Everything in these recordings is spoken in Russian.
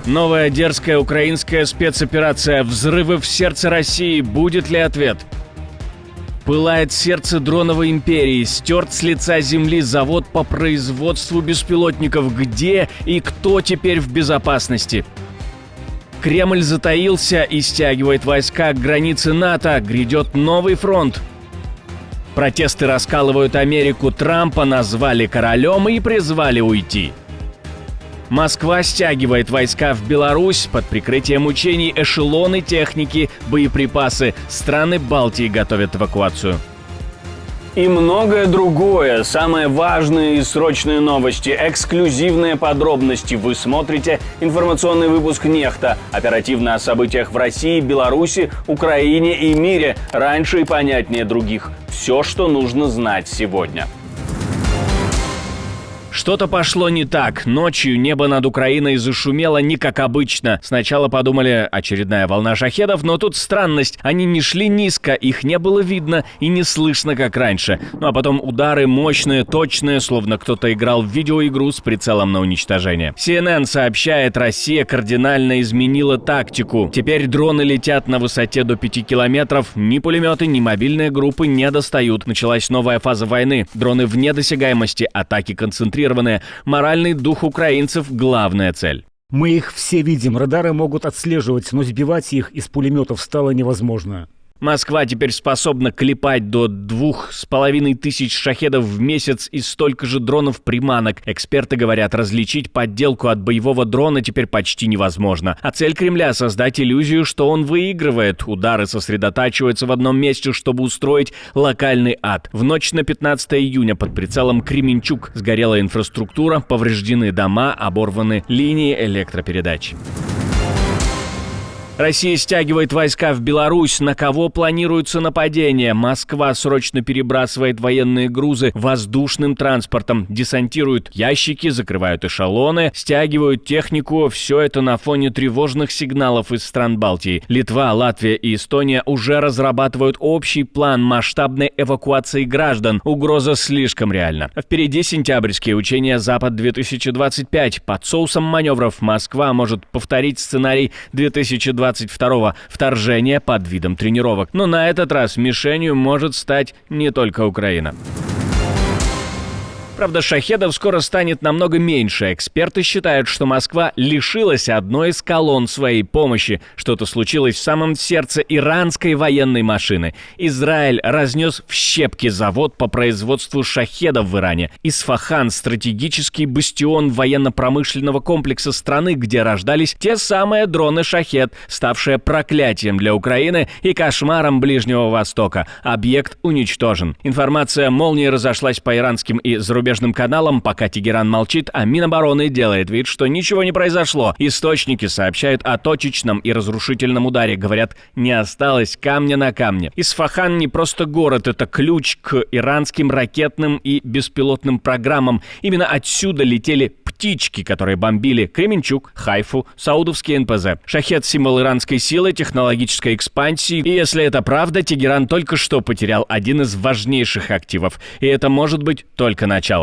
Новая дерзкая украинская спецоперация. Взрывы в сердце России. Будет ли ответ? Пылает сердце дроновой империи. Стерт с лица земли завод по производству беспилотников. Где и кто теперь в безопасности? Кремль затаился и стягивает войска к границе НАТО. Грядет новый фронт. Протесты раскалывают Америку. Трампа назвали королем и призвали уйти. Москва стягивает войска в Беларусь. Под прикрытием учений эшелоны техники, боеприпасы. Страны Балтии готовят эвакуацию. И многое другое. Самые важные и срочные новости, эксклюзивные подробности. Вы смотрите информационный выпуск «Нехта». Оперативно о событиях в России, Беларуси, Украине и мире. Раньше и понятнее других. Все, что нужно знать сегодня. Что-то пошло не так. Ночью небо над Украиной зашумело не как обычно. Сначала подумали, очередная волна шахедов, но тут странность. Они не шли низко, их не было видно и не слышно, как раньше. Ну а потом удары мощные, точные, словно кто-то играл в видеоигру с прицелом на уничтожение. CNN сообщает, Россия кардинально изменила тактику. Теперь дроны летят на высоте до 5 километров. Ни пулеметы, ни мобильные группы не достают. Началась новая фаза войны. Дроны вне досягаемости, атаки концентрированы. Моральный дух украинцев – главная цель. Мы их все видим, радары могут отслеживать, но сбивать их из пулеметов стало невозможно. Москва теперь способна клепать до 2500 шахедов в месяц и столько же дронов-приманок. Эксперты говорят, различить подделку от боевого дрона теперь почти невозможно. А цель Кремля – создать иллюзию, что он выигрывает. Удары сосредотачиваются в одном месте, чтобы устроить локальный ад. В ночь на 15 июня под прицелом Кременчуг сгорела инфраструктура, повреждены дома, оборваны линии электропередач. Россия стягивает войска в Беларусь. На кого планируется нападение? Москва срочно перебрасывает военные грузы воздушным транспортом. Десантируют ящики, закрывают эшелоны, стягивают технику. Все это на фоне тревожных сигналов из стран Балтии. Литва, Латвия и Эстония уже разрабатывают общий план масштабной эвакуации граждан. Угроза слишком реальна. Впереди сентябрьские учения «Запад-2025». Под соусом маневров Москва может повторить сценарий 2022 вторжение под видом тренировок. Но на этот раз мишенью может стать не только Украина. Правда, шахедов скоро станет намного меньше. Эксперты считают, что Москва лишилась одной из колонн своей помощи. Что-то случилось в самом сердце иранской военной машины. Израиль разнес в щепки завод по производству шахедов в Иране. Исфахан – стратегический бастион военно-промышленного комплекса страны, где рождались те самые дроны «Шахед», ставшие проклятием для Украины и кошмаром Ближнего Востока. Объект уничтожен. Информация молнией разошлась по иранским и зарубежным каналам, пока Тегеран молчит, а Минобороны делает вид, что ничего не произошло. Источники сообщают о точечном и разрушительном ударе. Говорят, не осталось камня на камне. Исфахан не просто город, это ключ к иранским ракетным и беспилотным программам. Именно отсюда летели птички, которые бомбили Кременчуг, Хайфу, саудовский НПЗ. Шахед – символ иранской силы, технологической экспансии. И если это правда, Тегеран только что потерял один из важнейших активов. И это может быть только началом.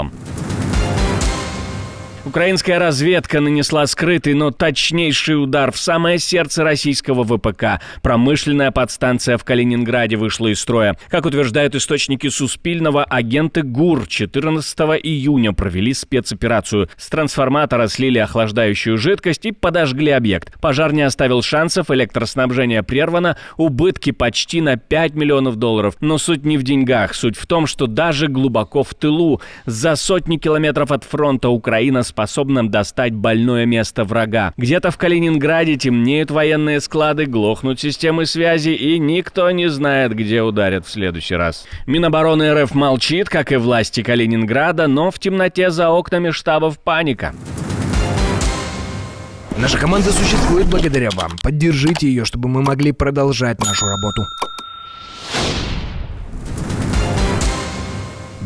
Украинская разведка нанесла скрытый, но точнейший удар в самое сердце российского ВПК. Промышленная подстанция в Калининграде вышла из строя. Как утверждают источники Суспильного, агенты ГУР 14 июня провели спецоперацию. С трансформатора слили охлаждающую жидкость и подожгли объект. Пожар не оставил шансов, электроснабжение прервано, убытки почти на $5 миллионов. Но суть не в деньгах, суть в том, что даже глубоко в тылу, за сотни километров от фронта, Украина способным достать больное место врага. Где-то в Калининграде темнеют военные склады, глохнут системы связи, и никто не знает, где ударят в следующий раз. Минобороны РФ молчит, как и власти Калининграда, но в темноте за окнами штабов паника. Наша команда существует благодаря вам. Поддержите ее, чтобы мы могли продолжать нашу работу.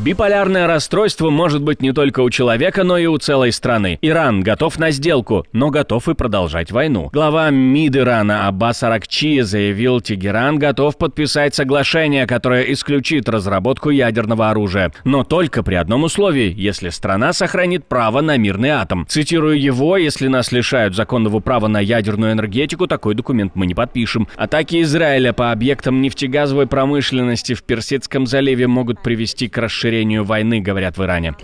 Биполярное расстройство может быть не только у человека, но и у целой страны. Иран готов на сделку, но готов и продолжать войну. Глава МИД Ирана Аббас Аракчи заявил, Тегеран готов подписать соглашение, которое исключит разработку ядерного оружия. Но только при одном условии, если страна сохранит право на мирный атом. Цитирую его: «Если нас лишают законного права на ядерную энергетику, такой документ мы не подпишем». Атаки Израиля по объектам нефтегазовой промышленности в Персидском заливе могут привести к расширению войны, говорят в Иране.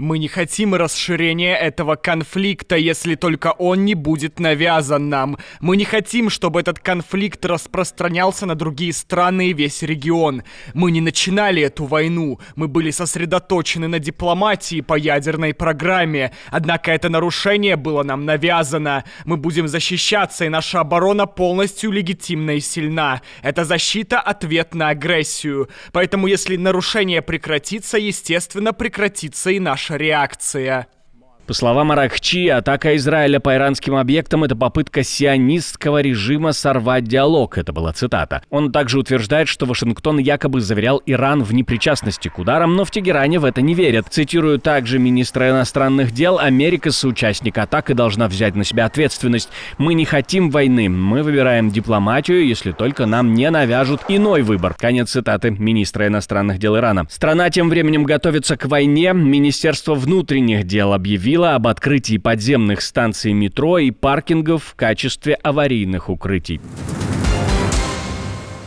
Мы не хотим расширения этого конфликта, если только он не будет навязан нам. Мы не хотим, чтобы этот конфликт распространялся на другие страны и весь регион. Мы не начинали эту войну. Мы были сосредоточены на дипломатии по ядерной программе. Однако это нарушение было нам навязано. Мы будем защищаться, и наша оборона полностью легитимна и сильна. Это защита — ответ на агрессию. Поэтому если нарушение прекратится, естественно, прекратится и наша реакция. По словам Аракчи, атака Израиля по иранским объектам – это попытка сионистского режима сорвать диалог. Это была цитата. Он также утверждает, что Вашингтон якобы заверял Иран в непричастности к ударам, но в Тегеране в это не верят. Цитирую также министра иностранных дел: «Америка, соучастник атак, и должна взять на себя ответственность. Мы не хотим войны. Мы выбираем дипломатию, если только нам не навяжут иной выбор». Конец цитаты министра иностранных дел Ирана. Страна тем временем готовится к войне. Министерство внутренних дел объявило об открытии подземных станций метро и паркингов в качестве аварийных укрытий.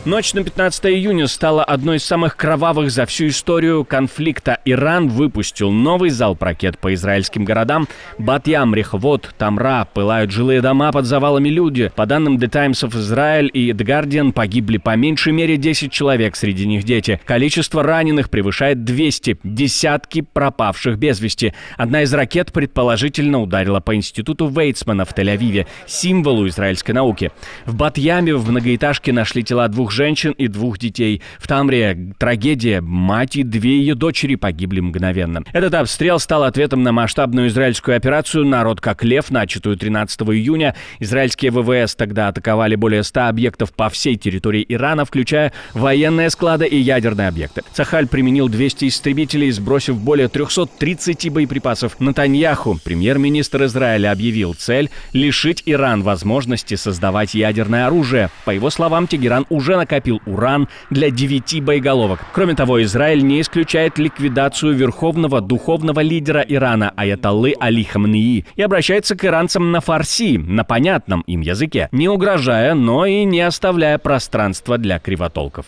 Ночь на 15 июня стала одной из самых кровавых за всю историю конфликта. Иран выпустил новый залп ракет по израильским городам. Бат-Ям, Реховот, Тамра. Пылают жилые дома, под завалами люди. По данным The Times of Israel и The Guardian, погибли по меньшей мере 10 человек, среди них дети. Количество раненых превышает 200. Десятки пропавших без вести. Одна из ракет предположительно ударила по институту Вейцмана в Тель-Авиве, символу израильской науки. В Бат-Яме в многоэтажке нашли тела 2 женщин и 2 детей. В Тамре трагедия. Мать и 2 ее дочери погибли мгновенно. Этот обстрел стал ответом на масштабную израильскую операцию «Народ как лев», начатую 13 июня. Израильские ВВС тогда атаковали более 100 объектов по всей территории Ирана, включая военные склады и ядерные объекты. Цахаль применил 200 истребителей, сбросив более 330 боеприпасов. Нетаньяху, премьер-министр Израиля, объявил цель – лишить Иран возможности создавать ядерное оружие. По его словам, Тегеран уже накопил уран для 9 боеголовок. Кроме того, Израиль не исключает ликвидацию верховного духовного лидера Ирана аятоллы Али Хамнеи и обращается к иранцам на фарси, на понятном им языке, не угрожая, но и не оставляя пространства для кривотолков.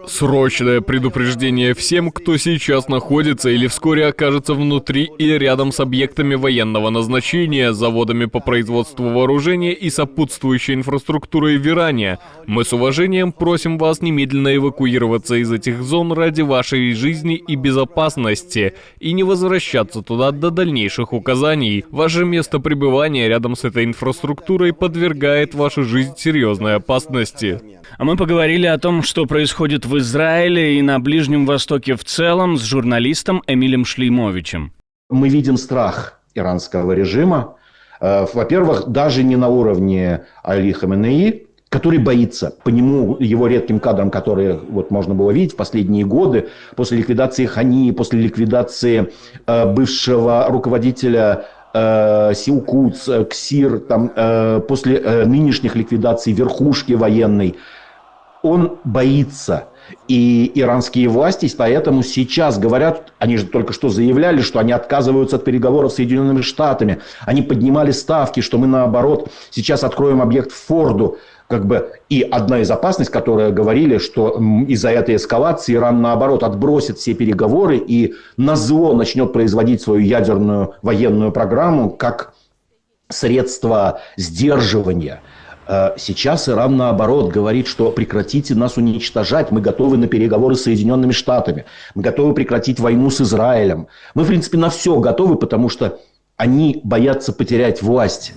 Срочное предупреждение всем, кто сейчас находится или вскоре окажется внутри и рядом с объектами военного назначения, заводами по производству вооружения и сопутствующей инфраструктурой в Иране. Мы с уважением просим вас немедленно эвакуироваться из этих зон ради вашей жизни и безопасности и не возвращаться туда до дальнейших указаний. Ваше место пребывания рядом с этой инфраструктурой подвергает вашу жизнь серьезной опасности. А мы поговорили о том, что происходит в Израиле и на Ближнем Востоке в целом, с журналистом Эмилем Шлеймовичем. Мы видим страх иранского режима. Во-первых, даже не на уровне Али Хаменеи, который боится. По нему, его редким кадрам, которые вот можно было видеть в последние годы, после ликвидации Хани, после ликвидации бывшего руководителя Силкуц, Ксир, после нынешних ликвидаций верхушки военной, он боится. И иранские власти поэтому сейчас говорят, они же только что заявляли, что они отказываются от переговоров с Соединенными Штатами. Они поднимали ставки, что мы наоборот сейчас откроем объект в Форду. И одна из опасностей, которая говорили, что из-за этой эскалации Иран, наоборот, отбросит все переговоры и назло начнет производить свою ядерную военную программу как средство сдерживания. Сейчас Иран, наоборот, говорит, что прекратите нас уничтожать, мы готовы на переговоры с Соединенными Штатами, мы готовы прекратить войну с Израилем. Мы, в принципе, на все готовы, потому что они боятся потерять власть.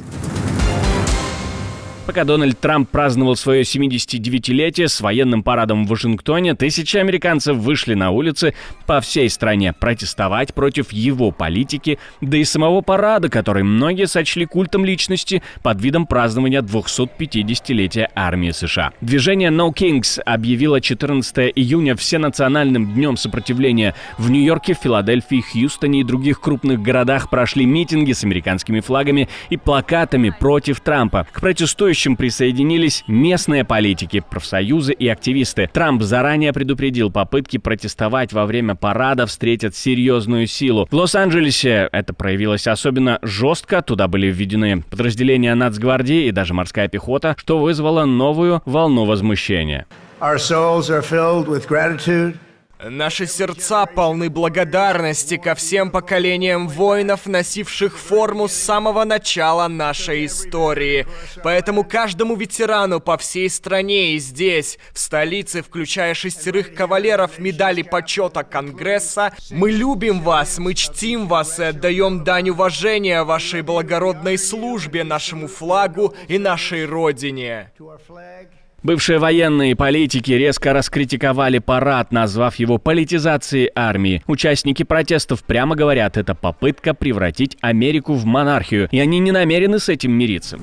Пока Дональд Трамп праздновал свое 79-летие с военным парадом в Вашингтоне, тысячи американцев вышли на улицы по всей стране протестовать против его политики, да и самого парада, который многие сочли культом личности под видом празднования 250-летия армии США. Движение No Kings объявило 14 июня всенациональным днем сопротивления. В Нью-Йорке, Филадельфии, Хьюстоне и других крупных городах прошли митинги с американскими флагами и плакатами против Трампа. К протестующим присоединились местные политики, профсоюзы и активисты. Трамп заранее предупредил, попытки протестовать во время парада встретят серьезную силу. В Лос-Анджелесе это проявилось особенно жестко. Туда были введены подразделения Нацгвардии и даже морская пехота, что вызвало новую волну возмущения. Наши сердца полны благодарности ко всем поколениям воинов, носивших форму с самого начала нашей истории. Поэтому каждому ветерану по всей стране и здесь, в столице, включая 6 кавалеров медали почета Конгресса, мы любим вас, мы чтим вас и отдаем дань уважения вашей благородной службе, нашему флагу и нашей родине. Бывшие военные и политики резко раскритиковали парад, назвав его политизацией армии. Участники протестов прямо говорят, это попытка превратить Америку в монархию, и они не намерены с этим мириться.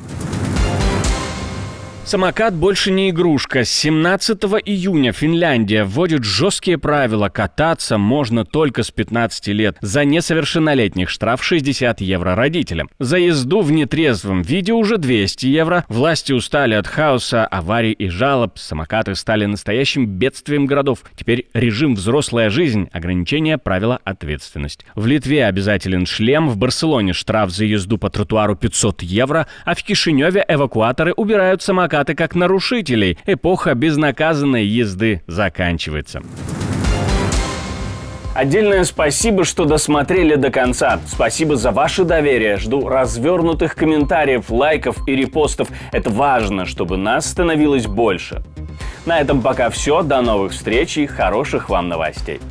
Самокат больше не игрушка. С 17 июня Финляндия вводит жесткие правила. Кататься можно только с 15 лет. За несовершеннолетних штраф 60 евро родителям. За езду в нетрезвом виде уже 200 евро. Власти устали от хаоса, аварий и жалоб. Самокаты стали настоящим бедствием городов. Теперь режим «взрослая жизнь», ограничения, правила, ответственность. В Литве обязателен шлем, в Барселоне штраф за езду по тротуару 500 евро, а в Кишиневе эвакуаторы убирают самокаты как нарушителей. Эпоха безнаказанной езды заканчивается. Отдельное спасибо, что досмотрели до конца. Спасибо за ваше доверие. Жду развернутых комментариев, лайков и репостов. Это важно, чтобы нас становилось больше. На этом пока все. До новых встреч и хороших вам новостей.